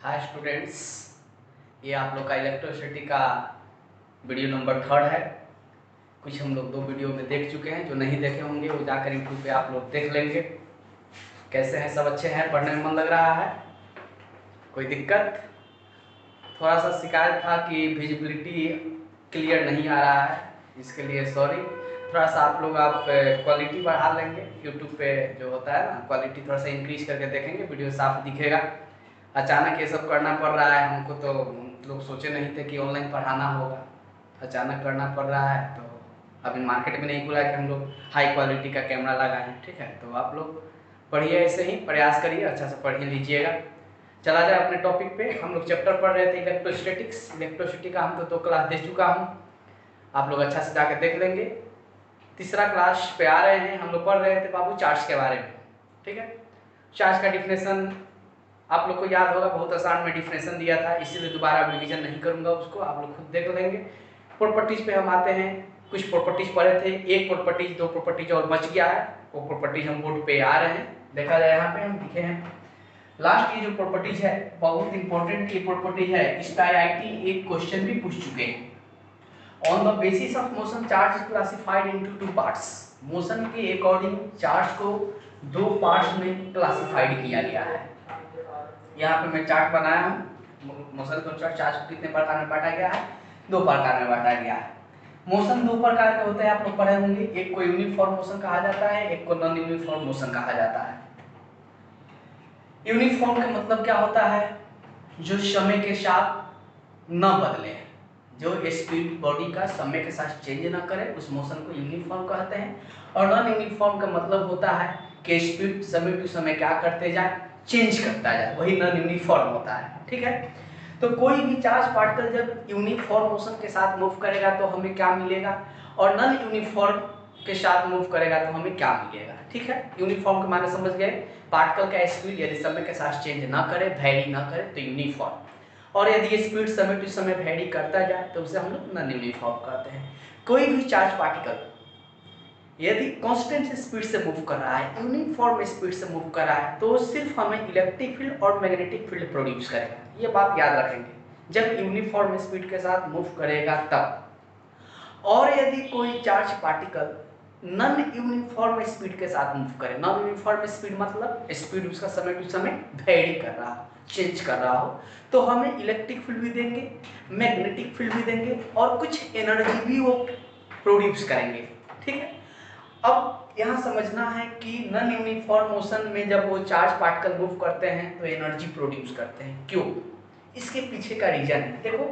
Hi students, ये आप लोग का इलेक्ट्रिसिटी का वीडियो नंबर 3 है। कुछ हम लोग 2 वीडियो में देख चुके हैं, जो नहीं देखे होंगे वो जाकर यूट्यूब पे आप लोग देख लेंगे। कैसे हैं? सब अच्छे हैं? पढ़ने में मन लग रहा है? कोई दिक्कत? थोड़ा सा शिकायत था कि विजिबिलिटी क्लियर नहीं आ रहा है, इसके लिए सॉरी। थोड़ा सा आप क्वालिटी बढ़ा लेंगे। यूट्यूब पे जो होता है ना, क्वालिटी थोड़ा सा इंक्रीज करके देखेंगे, वीडियो साफ दिखेगा। अचानक ये सब करना पड़ रहा है हमको, तो लोग सोचे नहीं थे कि ऑनलाइन पढ़ाना होगा। अचानक करना पड़ रहा है, तो अभी मार्केट में नहीं खुला कि हम लोग हाई क्वालिटी का कैमरा लगाएं। ठीक है, तो आप लोग पढ़िए, ऐसे ही प्रयास करिए, अच्छा से पढ़ लीजिएगा। चला जाए अपने टॉपिक पे। हम लोग चैप्टर पढ़ रहे थे इलेक्ट्रोस्टैटिक्स। इलेक्ट्रोसिटी का हम तो 2 क्लास दे चुका हूँ, आप लोग अच्छा से जाकर देख लेंगे। तीसरा क्लास पे आ रहे हैं। हम लोग पढ़ रहे थे बाबू चार्ज के बारे में। ठीक है, चार्ज का डिफिनेशन आप लोग को याद होगा, बहुत आसान में डिफिनेशन दिया था, इसीलिए दोबारा रिवीजन नहीं करूंगा उसको, आप लोग खुद देख लेंगे। प्रॉपर्टीज पे हम आते हैं। कुछ प्रॉपर्टीज पढ़े थे, एक प्रॉपर्टीज 2 प्रॉपर्टीज और बच गया है, वो प्रॉपर्टीज हम बोर्ड पे आ रहे हैं। देखा जाए यहाँ पे हम लिखे हैं लास्ट, ये जो प्रॉपर्टीज है बहुत इंपॉर्टेंट ये प्रॉपर्टी है। इस पे आईआईटी एक क्वेश्चन भी पूछ चुके हैं। On the basis of motion charge is classified into 2 parts. Motion के अकॉर्डिंग चार्ज को 2 पार्ट्स में क्लासिफाइड किया गया है। यहाँ पे मैं चार्ट बनाया हूँ। मोशन को चार्ज को कितने प्रकार में बांटा गया है? 2 प्रकार में बांटा गया है। मोशन 2 प्रकार के होते हैं, आप लोग पढ़े होंगे। एक को यूनिफॉर्म मोशन कहा जाता है, एक को नॉन यूनिफॉर्म मोशन कहा जाता है। यूनिफॉर्म का मतलब क्या होता है? जो समय के साथ न बदले, जो स्पीड बॉडी का समय के साथ चेंज ना करे, उस मोशन को यूनिफॉर्म कहते हैं। और नॉन यूनिफॉर्म का मतलब होता है कि स्पीड समय टू समय क्या करते जाए, चेंज करता जाए, वही नॉन यूनिफॉर्म होता है। ठीक है, तो कोई भी चार्ज पार्टिकल जब यूनिफॉर्म मोशन के साथ मूव करेगा तो हमें क्या मिलेगा, और नॉन यूनिफॉर्म के साथ मूव करेगा तो हमें क्या मिलेगा। ठीक है, यूनिफॉर्म के माने समझ गए। पार्टिकल का स्पीड यदि समय के साथ चेंज ना करे, वैरी ना करे, तो यूनिफॉर्म। और यदि स्पीड समय टू समय वैरी करता जाए तो उसे हम लोग नॉन यूनिफॉर्म कहते हैं। कोई भी चार्ज पार्टिकल यदि कांस्टेंट स्पीड से मूव कर रहा है, यूनिफॉर्म स्पीड से मूव कर रहा है, तो सिर्फ हमें इलेक्ट्रिक फील्ड और मैग्नेटिक फील्ड प्रोड्यूस करेगा। ये बात याद रखेंगे, जब यूनिफॉर्म स्पीड के साथ मूव करेगा तब। और यदि कोई charge particle non uniform speed के साथ मूव करे, नॉन यूनिफॉर्म स्पीड मतलब स्पीड उसका समय टू समय वेरी कर रहा हो, चेंज कर रहा हो, तो हमें इलेक्ट्रिक फील्ड भी देंगे, मैग्नेटिक फील्ड भी देंगे, और कुछ एनर्जी भी वो प्रोड्यूस करेंगे। ठीक है, अब यहाँ समझना है कि नॉन यूनिफॉर्म मोशन में जब वो चार्ज पार्टिकल मूव करते हैं तो एनर्जी प्रोड्यूस करते हैं। क्यों? इसके पीछे का रीजन है। देखो,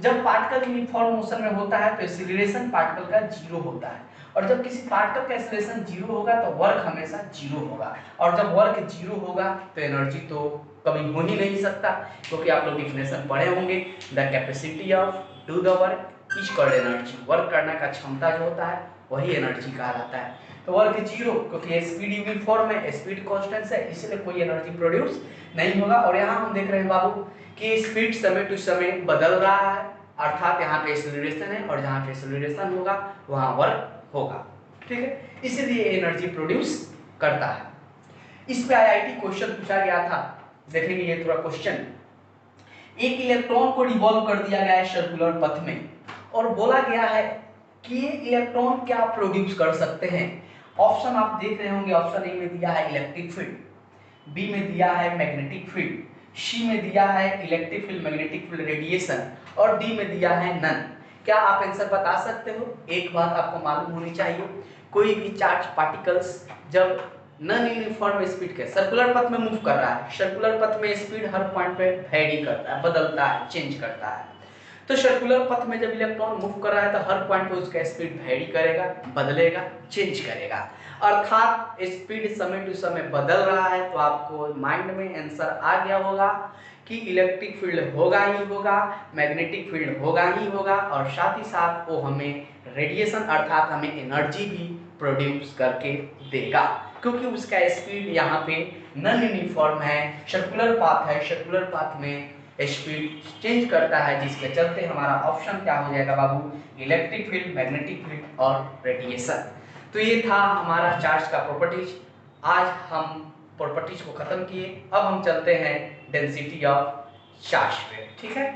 जब पार्टिकल यूनिफॉर्म मोशन में होता है तो एक्सीलरेशन पार्टिकल का 0 होता है, और जब किसी पार्टिकल का एक्सीलरेशन 0 होगा तो वर्क हमेशा 0 होगा, और जब वर्क 0 होगा तो एनर्जी तो कभी हो ही नहीं सकता, क्योंकि आप लोग डिफिनेशन पढ़े होंगे, the capacity of do the work is called energy. Work करने का क्षमता जो होता है वही एनर्जी कहलाता है। तो वर्क 0, क्योंकि स्पीड यूनिफॉर्म है, स्पीड कांस्टेंट है, इसलिए कोई एनर्जी प्रोड्यूस नहीं होगा। और यहाँ हम देख रहे हैं बाबू कि स्पीड समय टू समय बदल रहा है, अर्थात यहाँ पे एक्सीलरेशन है, और जहाँ पे एक्सीलरेशन होगा वहाँ वर्क होगा। ठीक है, इसलिए एनर्जी प्रोड्यूस करता है। इस पे आईआईटी क्वेश्चन पूछा गया था, देखेंगे ये थोड़ा क्वेश्चन। एक इलेक्ट्रॉन को रिवॉल्व कर दिया गया है सर्कुलर पथ में, और बोला गया है कि ये इलेक्ट्रॉन क्या प्रोड्यूस कर सकते हैं। ऑप्शन आप देख रहे होंगे, ऑप्शन ए में दिया है इलेक्ट्रिक फील्ड, बी में दिया है मैग्नेटिक फील्ड, सी में दिया है electric field magnetic field radiation, और डी में दिया है नन। क्या आप आंसर बता सकते हो? एक बात आपको मालूम होनी चाहिए, कोई भी चार्ज पार्टिकल्स जब नॉन यूनिफॉर्म स्पीड के सर्कुलर पथ में मूव कर रहा है, सर्कुलर पथ में स्पीड हर पॉइंट पे वेरी करता है, बदलता है, चेंज करता है। तो सर्कुलर पथ में जब इलेक्ट्रॉन मूव कर रहा है तो हर पॉइंट पे उसका स्पीड वेरी करेगा, बदलेगा, चेंज करेगा। अर्थात स्पीड समय टू समय बदल रहा है, तो आपको माइंड में आंसर आ गया होगा कि इलेक्ट्रिक फील्ड होगा ही होगा, मैग्नेटिक फील्ड होगा ही होगा, और साथ ही साथ वो हमें रेडिएशन अर्थात हमें एनर्जी भी प्रोड्यूस करके देगा, क्योंकि उसका स्पीड यहाँ पे नॉन यूनिफॉर्म है, सर्कुलर पाथ है, सर्कुलर पाथ में स्पीड चेंज करता है, जिसके चलते हमारा ऑप्शन क्या हो जाएगा बाबू, इलेक्ट्रिक फील्ड, मैग्नेटिक फील्ड और रेडिएशन। तो ये था हमारा चार्ज का प्रॉपर्टीज। आज हम प्रॉपर्टीज को खत्म किए, अब हम चलते हैं डेंसिटी ऑफ चार्ज पे, ठीक है।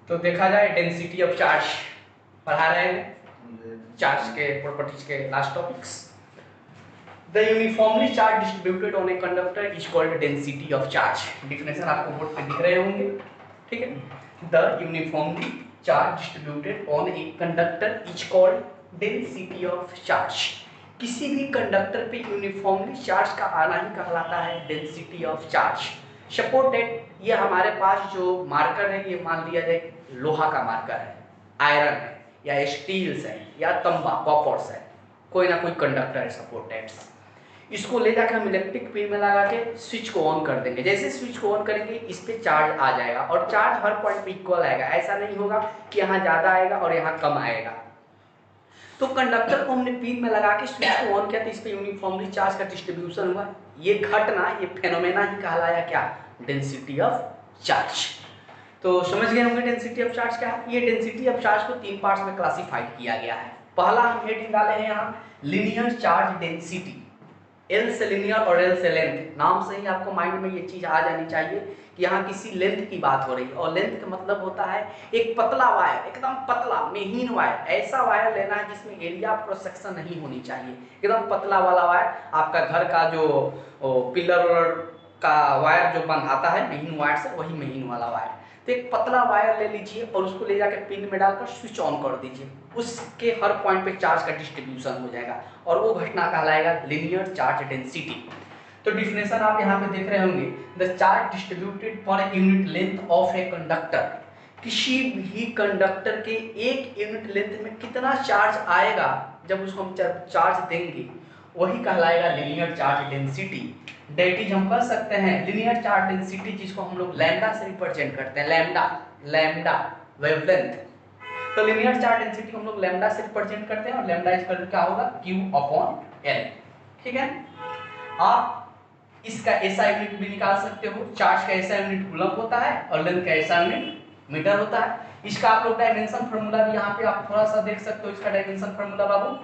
तो देखा जाए डेंसिटी ऑफ चार्ज पढ़ा रहे हैं, चार्ज के प्रॉपर्टीज के last topics. The uniformly charge distributed on a conductor is called density of charge. Definition आपको बोर्ड पे दिख रहे होंगे, ठीक है। The uniformly charge distributed on a conductor is called density of charge. किसी भी कंडक्टर पे यूनिफॉर्मली चार्ज का आना ही कहलाता है density of charge. Suppose that ये हमारे पास जो मार्कर है, ये मान लिया जाए लोहा का मार्कर है, आयरन है, या स्टील्स है, या तांबा कॉपर्स है, कोई ना कोई कंडक्टर है सपोज दैट। इसको ले जाकर हम इलेक्ट्रिक पिन में लगा के स्विच को ऑन कर देंगे। जैसे स्विच को ऑन करेंगे इस पे चार्ज आ जाएगा, और चार्ज हर पॉइंट पे इक्वल आएगा। ऐसा नहीं होगा कि यहाँ ज़्यादा आएगा और यहाँ कम आएगा। तो कंडक्टर को हमने पिन में लगा के स्विच को ऑन किया तो इस पे यूनिफॉर्मली चार्ज का डिस्ट्रीब्यूशन हुआ। ये घटना, ये फेनोमेना ही कहलाया क्या? Density of charge. तो समझ गए होंगे डेंसिटी ऑफ चार्ज क्या है। ये डेंसिटी ऑफ चार्ज को 3 पार्ट्स में क्लासिफाइड किया गया है। पहला हम हेडिंग डाले हैं यहाँ लीनियर चार्ज डेंसिटी। एल से लीनियर और एल से लेंथ। नाम से ही आपको माइंड में ये चीज आ जानी चाहिए कि यहाँ किसी लेंथ की बात हो रही है। और लेंथ का मतलब होता है एक पतला वायर, एकदम पतला महीन वायर। ऐसा वायर लेना है जिसमें एरिया क्रॉस सेक्शन नहीं होनी चाहिए, एकदम पतला वाला वायर। आपका घर का जो पिलर का वायर जो बंधाता है महीन वायर से, वही महीन वाला वायर। तो एक पतला वायर ले लीजिए और उसको ले जाकर पिन में डालकर स्विच ऑन कर दीजिए। उसके हर पॉइंट पे चार्ज का डिस्ट्रीब्यूशन हो जाएगा और वो घटना कहलाएगा लीनियर चार्ज डेंसिटी। तो डिफिनेशन आप यहाँ पे देख रहे होंगे, the charge distributed per unit length of a conductor. किसी भी कंडक्टर के एक यूनिट लेंथ में कितना चार्ज आएगा जब उसको हम चार्ज देंगे, वही कहलाएगा linear charge density. That is हम कर सकते हैं लीनियर चार्ज डेंसिटी, जिसको हम लोग लैम्डा से रिप्रेजेंट करते हैं। Lambda wavelength. तो लीनियर चार्ज डेंसिटी को हम लोग लैम्डा से रिप्रेजेंट करते हैं और लैम्डा इक्वल क्या होगा? Q/L। ठीक है। आप इसका ऐसा यूनिट भी निकाल सकते हो। चार्ज का ऐसा यूनिट कूलम होता है और लेंथ का ऐसा यूनिट मीटर होता है। इसका आप लोग डायमेंशन फार्मूला भी यहाँ पे आप थोड़ा सा देख सकते हो। इसका डायमेंशन फार्मूला बाबू,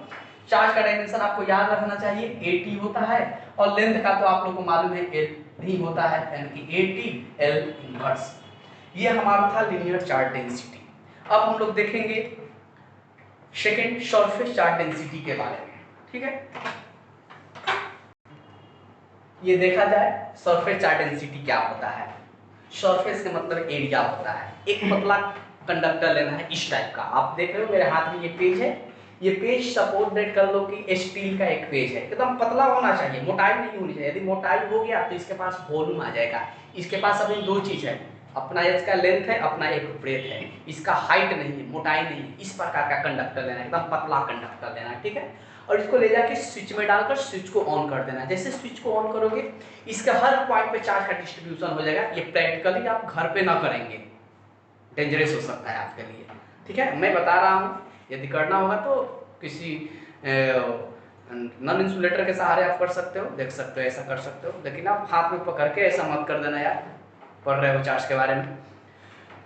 चार्ज का डायमेंशन आपको याद रखना चाहिए, AT होता है। और लेंथ का तो आप लोग को मालूम है L ही होता है, यानी कि AT L इनवर्स। ये हमारा था लीनियर चार्ज डेंसिटी। अब हम लोग देखेंगे सेकेंड सरफेस चार्ज डेंसिटी के बारे में। ठीक है, ये देखा जाए सरफेस चार्ज डेंसिटी क्या होता है। सरफेस का मतलब एरिया होता है। एक पतला कंडक्टर लेना है इस टाइप का। आप देख रहे हो मेरे हाथ में ये पेज है। ये पेज सपोज दैट कर लो कि स्टील का एक पेज है, एकदम पतला होना चाहिए, मोटाई नहीं होनी चाहिए। यदि मोटाई हो गया तो इसके पास वॉल्यूम आ जाएगा। इसके पास अभी 2 चीज है, अपना इसका लेंथ है, अपना एक ब्रेथ है। इसका हाइट नहीं है, मोटाई नहीं है। इस प्रकार का कंडक्टर लेना है, एकदम पतला कंडक्टर लेना है। ठीक है, और इसको ले जाके स्विच में डालकर स्विच को ऑन कर देना है। जैसे स्विच को ऑन करोगे इसका हर पॉइंट पे चार्ज का डिस्ट्रीब्यूशन हो जाएगा। ये प्रैक्टिकली आप घर पे ना करेंगे, डेंजरस हो सकता है आपके लिए। ठीक है, मैं बता रहा हूँ, यदि करना होगा तो किसी नॉन इंसुलेटर के सहारे आप कर सकते हो, देख सकते हो, ऐसा कर सकते हो। लेकिन आप हाथ में पकड़ के ऐसा मत कर देना यार, पढ़ रहे हो चार्ज के बारे में।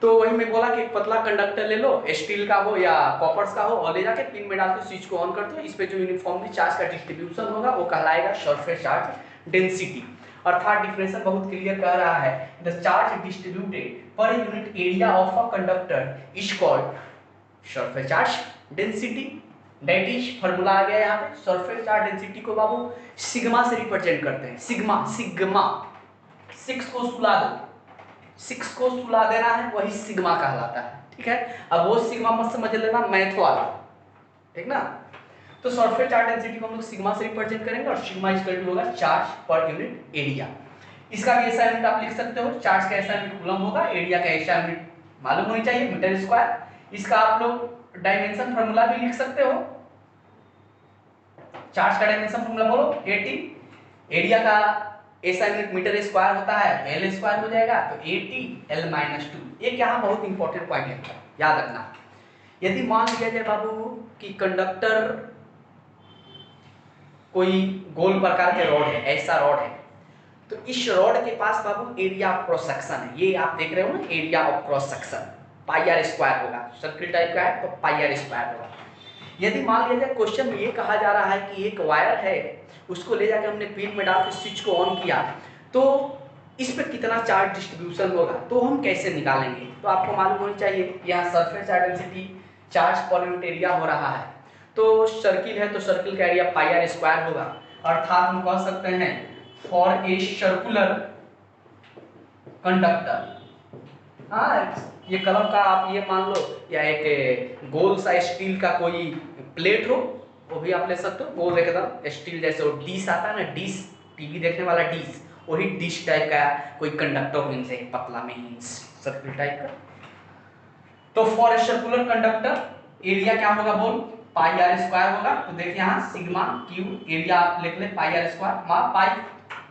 तो वही मैं बोला कि एक पतला कंडक्टर ले लो, स्टील का हो या कॉपर्स का हो, और ले जाके पिन में डाल के स्विच को ऑन करते हो। इस पे जो यूनिफॉर्मली चार्ज का डिस्ट्रीब्यूशन होगा वो कहलाएगा सरफेस चार्ज डेंसिटी। अर्थात डिफिनेशन बहुत क्लियर कह रहा है, the charge distributed per unit area of a conductor is called surface charge density. That is formula आ गया यहाँ पे। सरफेस चार्ज डेंसिटी को बाबू सिग्मा से रिप्रेजेंट करते हैं। सिग्मा, 6 को सुला दो, 6 को सुला देना है, वही सिग्मा कहलाता है। ठीक है, अब वो सिग्मा मत समझ लेना, मैथ वाला, ठीक ना। तो सरफेस चार्ज डेंसिटी को हम लोग सिग्मा से रिप्रेजेंट करेंगे और सिग्मा इक्वल टू होगा चार्ज पर यूनिट एरिया। इसका भी ऐसा यूनिट आप लिख सकते हो, चार्ज का ऐसा यूनिट कूलम होगा, एरिया का ऐसा यूनिट मालूम होनी चाहिए, मीटर स्क्वायर। इसका आप लोग डायमेंशन फार्मूला भी लिख सकते हो। चार्ज का डायमेंशन फार्मूला बोलो, AT। एरिया का ऐसा यूनिट मीटर स्क्वायर होता है, L स्क्वायर हो जाएगा, तो AT L-2। एक यहाँ बहुत इंपॉर्टेंट पॉइंट है, याद रखना। यदि मान लिया जाए बाबू कि कंडक्टर कोई गोल प्रकार के रॉड है, ऐसा रॉड है, तो इस रॉड के पास बाबू एरिया ऑफ क्रॉस सेक्शन है। ये आप देख रहे हो ना, area of cross section pi r square होगा। सर्किल टाइप का है तो पाई आर स्क्वायर होगा। यदि मान लिया जाए क्वेश्चन में ये कहा जा रहा है कि एक वायर है, उसको ले जाकर हमने पिन में डाल के स्विच को ऑन किया, तो इस पे कितना चार्ज डिस्ट्रीब्यूशन होगा, तो हम कैसे निकालेंगे। तो आपको मालूम होनी चाहिए यहाँ सरफेस चार्ज डेंसिटी, चार्ज पर यूनिट एरिया हो रहा है, तो सर्किल है तो सर्किल का एरिया पाई आर स्क्वायर होगा। अर्थात हम कह सकते हैं फॉर ए सर्कुलर कंडक्टर, हाँ ये कलम का आप ये मान लो, या एक गोल सा स्टील का कोई प्लेट हो, वो भी आप ले सकते हो, गोल एकदम स्टील जैसे वो डिश आता है ना, डिश टीवी देखने वाला डिश, वही डिश टाइप का कोई कंडक्टर हो, इनसे पतला में ही सर्कुलर टाइप का। तो for a circular conductor area क्या होगा बोल, पाई आर स्क्वायर होगा। तो देखिए यहाँ सिग्मा क्यू, एरिया आप लिख ले पाई आर स्क्वायर, मा पाई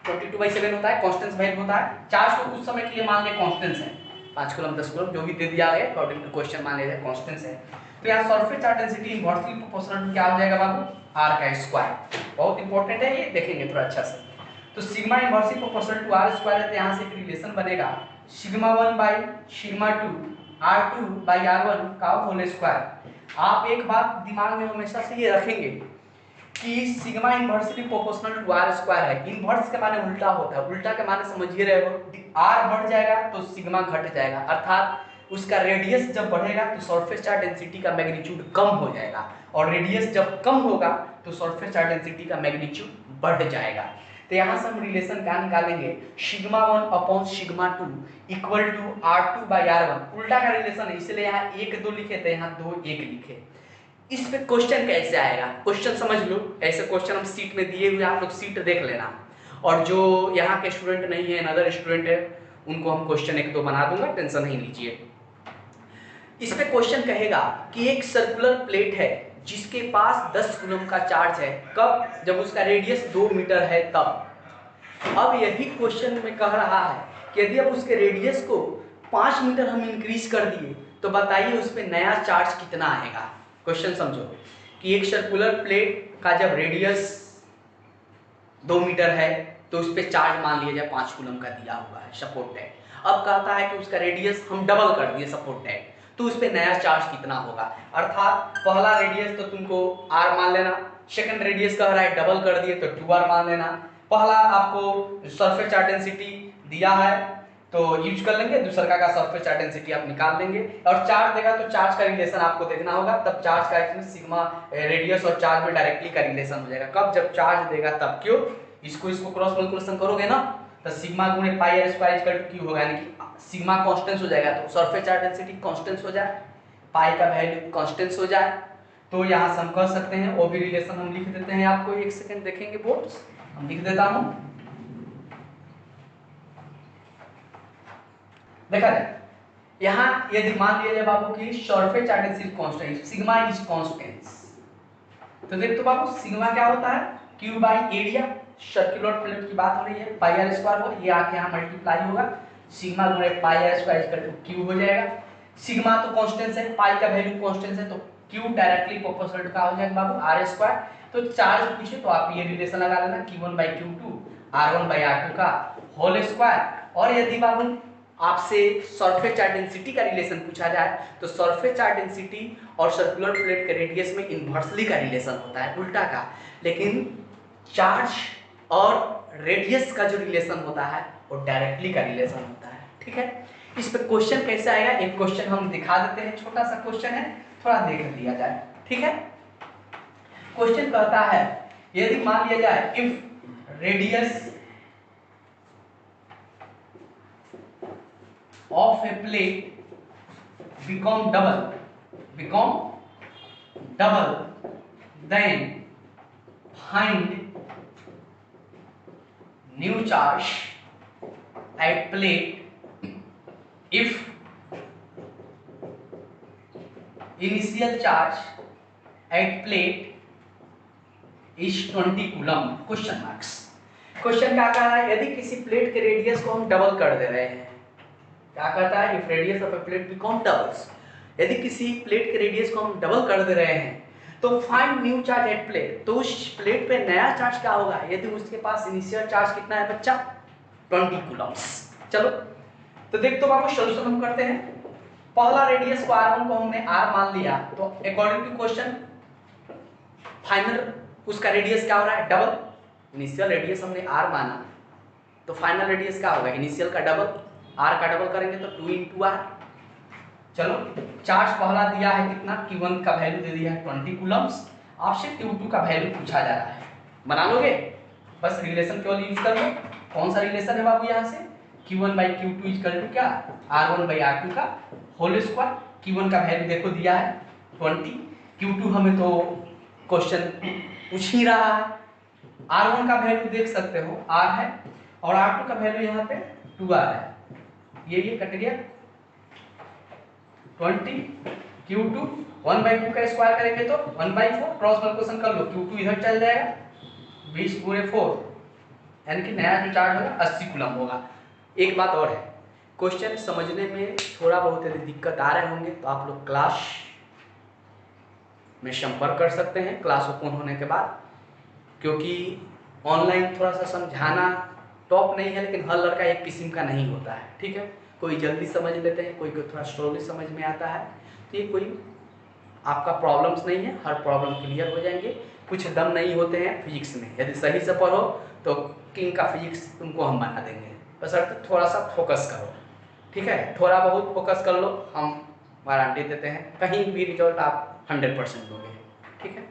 22/7 होता है, कांस्टेंट वैल्यू होता है। चार्ज को कुछ समय के लिए मान ले कांस्टेंट है, 5 कूलम 10 कूलम जो भी दे दिया है अकॉर्डिंग टू क्वेश्चन मान लीजिए कांस्टेंट है। तो यहाँ surface charge density inversely proportional to क्या हो जाएगा बाबू, आर का स्क्वायर। बहुत इंपॉर्टेंट है ये, देखेंगे थोड़ा अच्छा से। तो sigma inversely proportional to r square है, तो यहाँ से एक रिलेशन बनेगा sigma 1 by sigma 2 R2 by R1 का होल स्क्वायर। आप एक बात दिमाग में हमेशा से ये रखेंगे कि sigma inversely proportional to r square है। इनवर्स के माने उल्टा होता है, उल्टा के माने समझिए रहे हो, आर बढ़ जाएगा तो सिग्मा घट जाएगा, अर्थात उसका रेडियस जब बढ़ेगा तो सरफेस चार्ज डेंसिटी का मैग्नीट्यूड कम हो जाएगा, और रेडियस जब कम होगा तो सरफेस चार्ज डेंसिटी का मैग्नीट्यूड बढ़ जाएगा। तो यहाँ से हम रिलेशन क्या निकालेंगे, sigma 1 upon sigma 2 equal to R2 by R1। उल्टा का रिलेशन है, इसलिए यहाँ 1 2 लिखे थे, यहाँ 2 1 लिखे। इस पे क्वेश्चन कैसे आएगा, क्वेश्चन समझ लो, ऐसे क्वेश्चन हम सीट में दिए हुए, आप लोग सीट देख लेना, और जो यहाँ के स्टूडेंट नहीं है, अदर स्टूडेंट है, उनको हम क्वेश्चन 1 2 बना दूंगा, टेंशन नहीं लीजिए। इस पे क्वेश्चन कहेगा कि एक सर्कुलर प्लेट है जिसके पास 10 कूलम का चार्ज है, कब, जब उसका रेडियस 2 मीटर है तब। अब यही क्वेश्चन में कह रहा है कि यदि अब उसके रेडियस को 5 मीटर हम इंक्रीज कर दिए तो बताइए उस पर नया चार्ज कितना आएगा। क्वेश्चन समझो कि एक सर्कुलर प्लेट का जब रेडियस 2 मीटर है तो उस पर चार्ज मान लिया जाए 5 कूलम का दिया हुआ है, सपोर्ट है। अब कहता है कि उसका रेडियस हम डबल कर दिए सपोर्ट है, तो उस पे नया चार्ज कितना होगा। अर्थात पहला रेडियस तो तुमको r मान लेना, सेकंड रेडियस कह रहा है डबल कर दिए तो 2r मान लेना। पहला आपको सरफेस चार्ज डेंसिटी दिया है तो यूज कर लेंगे, दूसरा का सरफेस चार्ज डेंसिटी आप निकाल लेंगे, और चार्ज देगा तो चार्ज का रिलेशन आपको देखना होगा, तब चार्ज का इसमें सिग्मा रेडियस और चार्ज में डायरेक्टली का रिलेशन हो जाएगा। कब, जब चार्ज देगा तब। क्यों, इसको क्रॉस मल्टीप्लिकेशन करोगे ना तो सिग्मा गुणे pi r square equal to q होगा, यानी कि सिग्मा कांस्टेंट हो जाएगा तो सरफेस चार्ज डेंसिटी कांस्टेंट हो जाए, पाई का वैल्यू कांस्टेंट हो जाए, तो यहाँ से हम कह सकते हैं वो भी रिलेशन हम लिख देते हैं। आपको एक सेकंड देखेंगे बोर्ड्स, हम लिख देता हूं, देखा जाए यहाँ यदि मान लिया जाए बाबू की surface charge density constant, sigma is constant, तो देख तो बाबू सिग्मा क्या होता है, Q by area, circular plate की बात हो रही है, पाई आर स्क्वायर हो, ये आके यहाँ मल्टीप्लाई होगा, सिग्मा गुणे pi r square equal to q हो जाएगा। सिग्मा तो कांस्टेंट है, पाई का वैल्यू कांस्टेंट है, तो क्यू डायरेक्टली प्रोपोर्शनल का हो जाएगा बाबू आर स्क्वायर। तो चार्ज पूछे तो आप ये रिलेशन लगा लेना, Q1 by Q2 R1 by R2 का होल स्क्वायर। और यदि बाबू आपसे सरफेस चार्ज डेंसिटी का रिलेशन पूछा जाए तो सरफेस चार्ज डेंसिटी और सर्कुलर प्लेट के रेडियस में इनवर्सली का रिलेशन होता है, उल्टा का, लेकिन चार्ज और रेडियस का जो रिलेशन होता है वो डायरेक्टली का रिलेशन होता है। ठीक है, इस पे क्वेश्चन कैसे आएगा, एक क्वेश्चन हम दिखा देते हैं, छोटा सा क्वेश्चन है, थोड़ा देख लिया जाए। ठीक है, क्वेश्चन कहता है यदि मान लिया जाए if radius of a plate become double then find new charge at plate if initial charge at plate is 20 coulomb. Question marks, question क्या कह रहा है, यदि किसी प्लेट के रेडियस को हम डबल कर दे रहे हैं, क्या कहता है, if radius of a plate become doubles, यदि किसी प्लेट के रेडियस को हम डबल कर दे रहे हैं तो find new charge at plate, तो उस प्लेट पे नया चार्ज क्या होगा यदि उसके पास इनिशियल चार्ज कितना है बच्चा, 20 कूलम्स। चलो तो देख तो बाबू सॉल्यूशन हम करते हैं। पहला रेडियस को R1 को हमने R मान लिया, तो अकॉर्डिंग टू क्वेश्चन फाइनल उसका रेडियस क्या हो रहा है, डबल। इनिशियल रेडियस हमने r माना, तो फाइनल रेडियस क्या होगा, इनिशियल का डबल, r का डबल करेंगे तो 2 × r। चलो चार्ज पहला दिया है कितना, Q1 का वैल्यू दे दिया है 20 कूलम्स, आपसे Q2 का वैल्यू पूछा जा रहा है, बना लोगे? बस रिलेशन केवल यूज कर लो। कौन सा रिलेशन है बाबू, यहाँ से Q1/Q2 इक्वल टू क्या, R1/R2 का होल स्क्वायर। Q1 का वैल्यू देखो दिया है 20, Q2 हमें तो क्वेश्चन पूछ ही रहा है, R1 का वैल्यू देख सकते हो R है, और R2 का वैल्यू यहाँ पे 2R है, ये कट गया 20, Q2 1/2 का स्क्वायर करेंगे तो 1/4, क्रॉस मल्टीप्लिकेशन कर लो, Q2 इधर चल जाएगा, 20 × 4, यानी कि नया जो चार्ज होगा 80 कूलम होगा। एक बात और है, क्वेश्चन समझने में थोड़ा बहुत यदि दिक्कत आ रहे होंगे तो आप लोग क्लास में संपर्क कर सकते हैं क्लास ओपन होने के बाद, क्योंकि ऑनलाइन थोड़ा सा समझाना टॉप नहीं है, लेकिन हर लड़का एक किस्म का नहीं होता है, ठीक है। कोई जल्दी समझ लेते हैं, कोई को थोड़ा स्लोली समझ में आता है, तो ये कोई आपका प्रॉब्लम्स नहीं है, हर प्रॉब्लम क्लियर हो जाएंगे। कुछ दम नहीं होते हैं फिजिक्स में, यदि सही से पढ़ो तो किंग का फिजिक्स तुमको हम बना देंगे, बस थोड़ा सा फोकस करो, ठीक है। थोड़ा बहुत फोकस कर लो, हम गारंटी देते हैं कहीं भी रिजल्ट आप 100% दोगे, ठीक है।